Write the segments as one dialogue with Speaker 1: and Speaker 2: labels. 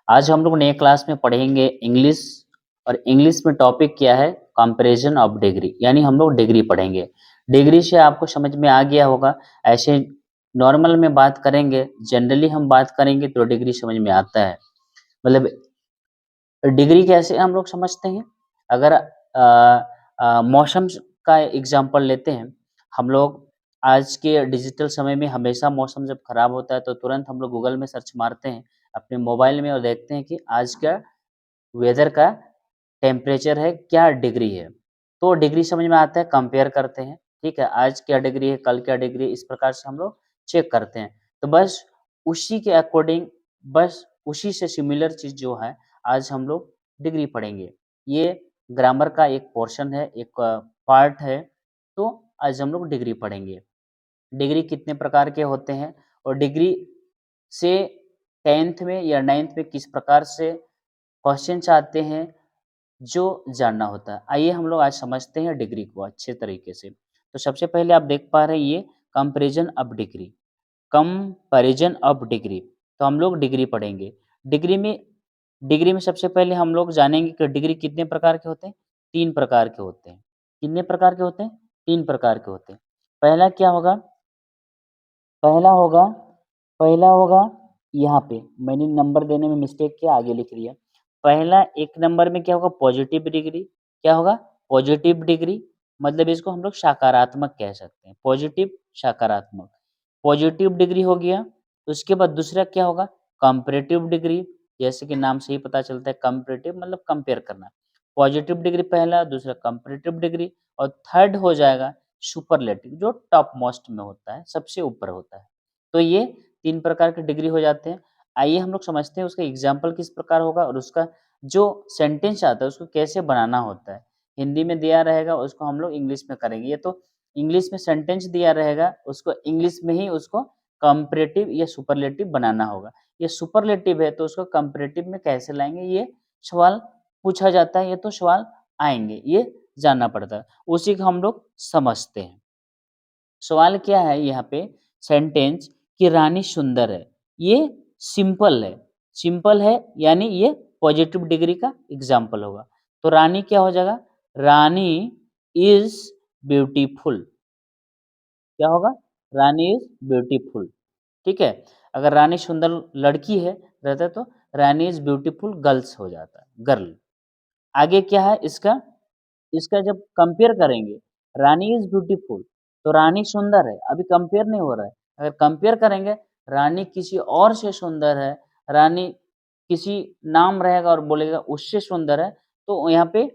Speaker 1: आज हम लोग नए क्लास में पढ़ेंगे इंग्लिश। और इंग्लिश में टॉपिक क्या है? कंपैरिजन ऑफ डिग्री, यानी हम लोग डिग्री पढ़ेंगे। डिग्री से आपको समझ में आ गया होगा। ऐसे नॉर्मल में बात करेंगे, जनरली हम बात करेंगे तो डिग्री समझ में आता है। मतलब डिग्री कैसे हम लोग समझते हैं? अगर मौसम का एग्जांपल लेते हैं, हम लोग आज के डिजिटल समय में हमेशा मौसम जब खराब होता है तो तुरंत हम लोग गूगल में सर्च मारते हैं अपने मोबाइल में और देखते हैं कि आज का वेदर का टेम्परेचर है, क्या डिग्री है। तो डिग्री समझ में आता है, कंपेयर करते हैं, ठीक है, आज क्या डिग्री है, कल क्या डिग्री है, इस प्रकार से हम लोग चेक करते हैं। तो बस उसी के अकॉर्डिंग, बस उसी से सिमिलर चीज़ जो है, आज हम लोग डिग्री पढ़ेंगे। ये ग्रामर का एक पोर्शन है, एक पार्ट है। तो आज हम लोग डिग्री पढ़ेंगे। डिग्री कितने प्रकार के होते हैं और डिग्री से 10th में या 9th में किस प्रकार से क्वेश्चन आते हैं, जो जानना होता है। आइए हम लोग आज समझते हैं डिग्री को अच्छे तरीके से। तो सबसे पहले आप देख पा रहे हैं ये comparison of degree. Comparison of degree, तो हम लोग डिग्री पढ़ेंगे। डिग्री में डिग्री में सबसे पहले हम लोग जानेंगे कि डिग्री कितने प्रकार के होते हैं। 3 प्रकार के होते हैं। कितने प्रकार के होते हैं? 3 प्रकार के होते हैं। पहला क्या होगा? पहला होगा पहला होगा यहाँ पे मैंने नंबर देने में मिस्टेक किया, आगे लिख लिया। पहला 1 नंबर में क्या होगा? Positive degree. क्या होगा? Positive degree. मतलब इसको हम लोग सकारात्मक कह सकते हैं। पॉजिटिव, सकारात्मक। पॉजिटिव डिग्री हो गया। उसके बाद दूसरा क्या होगा? Comparative degree. जैसे कि नाम से ही पता चलता है, कंपैरेटिव मतलब कंपेयर करना। पॉजिटिव डिग्री पहला, दूसरा कंपैरेटिव डिग्री, और थर्ड हो जाएगा सुपरलेटिव, जो टॉप मोस्ट में होता है, सबसे ऊपर होता है। तो ये 3 प्रकार के डिग्री हो जाते हैं। आइए हम लोग समझते हैं उसका एग्जाम्पल किस प्रकार होगा और उसका जो सेंटेंस आता है उसको कैसे बनाना होता है। हिंदी में दिया रहेगा, उसको हम लोग इंग्लिश में करेंगे। ये तो इंग्लिश में सेंटेंस दिया रहेगा, उसको इंग्लिश में ही उसको कंपैरेटिव या सुपरलेटिव बनाना होगा। ये सुपरलेटिव है तो उसको कंपैरेटिव में कैसे लाएँगे, ये सवाल पूछा जाता है। ये तो सवाल आएँगे, ये जानना पड़ता है। उसी को हम लोग समझते हैं। सवाल क्या है यहाँ पे? सेंटेंस कि रानी सुंदर है। ये सिंपल है। सिंपल है यानी ये पॉजिटिव डिग्री का एग्जाम्पल होगा। तो रानी क्या हो जाएगा? रानी इज ब्यूटीफुल। क्या होगा? रानी इज ब्यूटीफुल। ठीक है? अगर रानी सुंदर लड़की है रहता तो रानी इज ब्यूटीफुल गर्ल्स हो जाता है, गर्ल। आगे क्या है इसका? इसका जब कंपेयर करेंगे, रानी इज़ ब्यूटीफुल, तो रानी सुंदर है, अभी कंपेयर नहीं हो रहा है। अगर कंपेयर करेंगे, रानी किसी और से सुंदर है, रानी किसी नाम रहेगा और बोलेगा उससे सुंदर है, तो यहाँ पे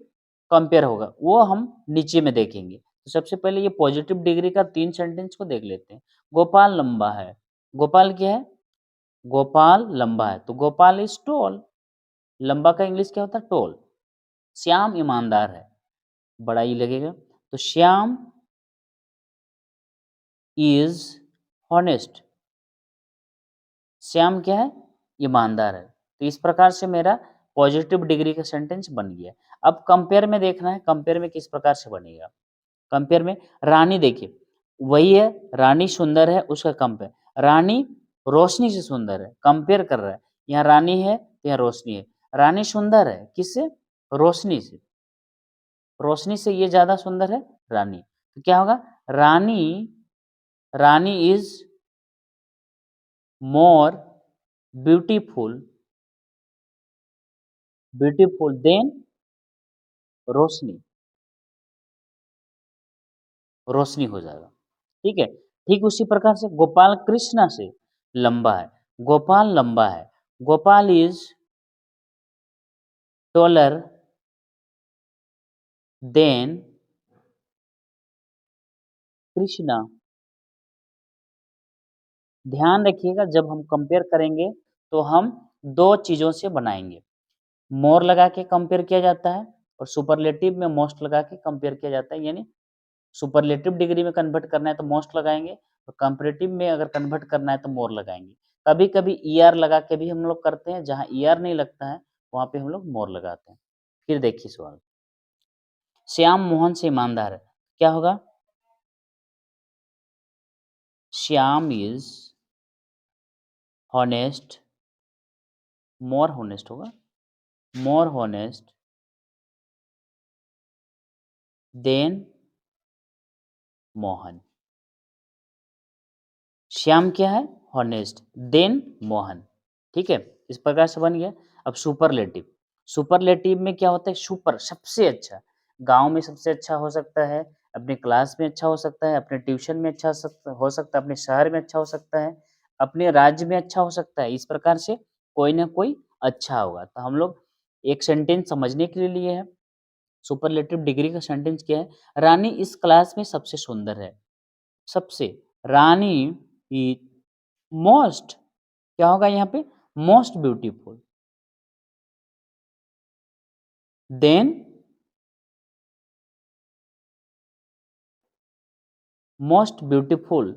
Speaker 1: कंपेयर होगा, वो हम नीचे में देखेंगे। तो सबसे पहले ये पॉजिटिव डिग्री का 3 सेंटेंस को देख लेते हैं। गोपाल लंबा है। गोपाल क्या है? गोपाल लंबा है, तो गोपाल इज़ टॉल। लंबा का इंग्लिश क्या होता है? टॉल। श्याम ईमानदार है, बड़ा ई लगेगा, तो श्याम इज हॉनेस्ट। श्याम क्या है? ईमानदार है। तो इस प्रकार से मेरा पॉजिटिव डिग्री का सेंटेंस बन गया। अब कंपेयर में देखना है, कंपेयर में किस प्रकार से बनेगा। कंपेयर में रानी देखिए, वही है, रानी सुंदर है, उसका कंपेयर। रानी रोशनी से सुंदर है, कंपेयर कर रहा है। यहाँ रानी है तो यहाँ रोशनी है। रानी सुंदर है किससे? रोशनी से। रोशनी से ये ज्यादा सुंदर है रानी। तो क्या होगा? Rani Rani is more beautiful beautiful than Roshni. Roshni हो जाएगा। ठीक है? ठीक उसी प्रकार से गोपाल कृष्णा से लंबा है। गोपाल लंबा है। Gopal is taller than Krishna. ध्यान रखिएगा, जब हम कंपेयर करेंगे तो हम दो चीजों से बनाएंगे। मोर लगा के कंपेयर किया जाता है और सुपरलेटिव में मोस्ट लगा के कंपेयर किया जाता है। यानी सुपरलेटिव डिग्री में कन्वर्ट करना है तो मोस्ट लगाएँगे और कंपैरेटिव में अगर कन्वर्ट करना है तो मोर लगाएँगे। कभी-कभी ईआर लगा के भी हम लोग करते हैं, जहाँ ईआर नहीं लगता है, वहाँ पे हम लोग मोर लगाते हैं। फिर देखिए सवाल, श्याम मोहन से ईमानदार है, क्या होगा? Shyam is honest more honest होगा, more honest than Mohan. Shyam क्या है? Honest than Mohan. ठीक है, इस प्रकार से बन गया। अब सुपरलेटिव, सुपरलेटिव में क्या होता है? सुपर सबसे अच्छा, गांव में सबसे अच्छा हो सकता है, अपने क्लास में अच्छा हो सकता है, अपने ट्यूशन में अच्छा हो सकता है, अपने शहर में अच्छा हो सकता है, अपने राज्य में अच्छा हो सकता है। इस प्रकार से कोई ना कोई अच्छा होगा। तो हम लोग एक सेंटेंस समझने के लिए लिए है। सुपरलेटिव डिग्री का सेंटेंस क्या है? रानी इस क्लास में सबसे सुंदर है। सबसे, रानी इज मोस्ट, क्या होगा यहाँ पे? Most beautiful. Then most beautiful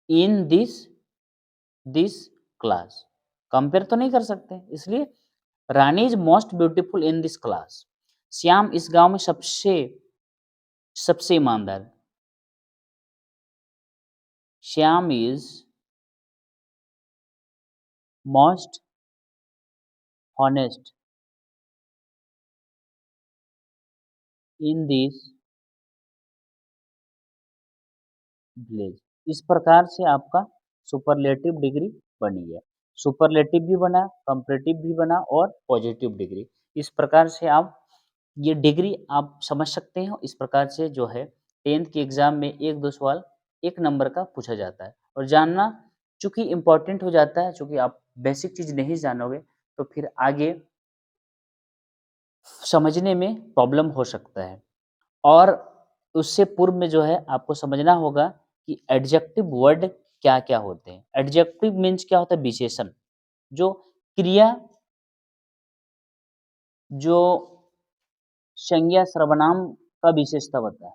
Speaker 1: in this class. Compare तो नहीं कर सकते, इसलिए Rani is most beautiful in this class. Shyam इस गांव में सबसे सबसे ईमानदार। Shyam is most honest in this village. इस प्रकार से आपका सुपरलेटिव डिग्री बन गया। सुपरलेटिव भी बना, कंपैरेटिव भी बना और पॉजिटिव डिग्री। इस प्रकार से आप ये डिग्री आप समझ सकते हो। इस प्रकार से जो है 10th के एग्जाम में 1-2 सवाल 1 नंबर का पूछा जाता है और जानना चूँकि इम्पोर्टेंट हो जाता है, चूँकि आप बेसिक चीज़ नहीं जानोगे तो फिर आगे समझने में प्रॉब्लम हो सकता है। और उससे पूर्व में जो है आपको समझना होगा कि एडजेक्टिव वर्ड क्या-क्या होते हैं। एडजेक्टिव मीन्स क्या होता है? विशेषण, जो क्रिया, जो संज्ञा सर्वनाम का विशेषता होता है,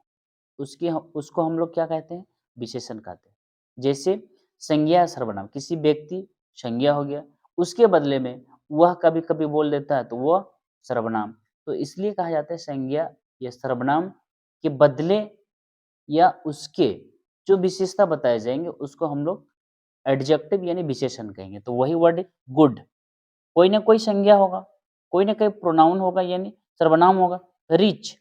Speaker 1: उसको हम लोग क्या कहते हैं? विशेषण कहते हैं। जैसे संज्ञा सर्वनाम, किसी व्यक्ति संज्ञा हो गया, उसके बदले में वह कभी-कभी बोल देता है तो वह सर्वनाम। तो इसलिए कहा जाता है संज्ञा या सर्वनाम के बदले या उसके जो विशेषता बताए जाएँगे उसको हम लोग एडजेक्टिव यानी विशेषण कहेंगे। तो वही वर्ड गुड, कोई ना कोई संज्ञा होगा, कोई ना कोई प्रोनाउन होगा यानी सर्वनाम होगा। रिच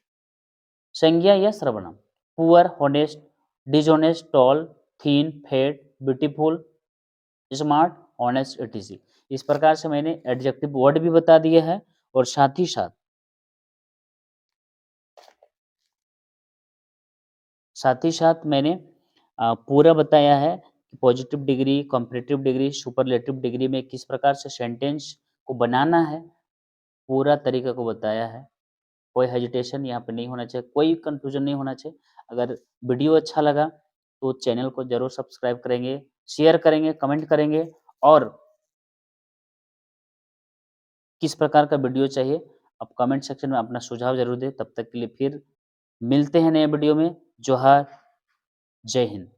Speaker 1: संज्ञा या सर्वनाम। Poor, honest, dishonest, tall, thin, fat, beautiful, smart, honest, ETC. इस प्रकार से मैंने एडजेक्टिव वर्ड भी बता दिया है और साथ ही साथ मैंने पूरा बताया है कि positive degree, comparative degree, superlative degree में किस प्रकार से सेंटेंस को बनाना है, पूरा तरीका को बताया है। कोई हेजिटेशन यहाँ पे नहीं होना चाहिए, कोई कन्फ्यूज़न नहीं होना चाहिए। अगर वीडियो अच्छा लगा तो चैनल को ज़रूर सब्सक्राइब करेंगे, शेयर करेंगे, कमेंट करेंगे और किस प्रकार का वीडियो चाहिए आप कमेंट सेक्शन में अपना सुझाव ज़रूर दें। तब तक के लिए फिर मिलते हैं नए वीडियो में। जोहार, जय हिंद।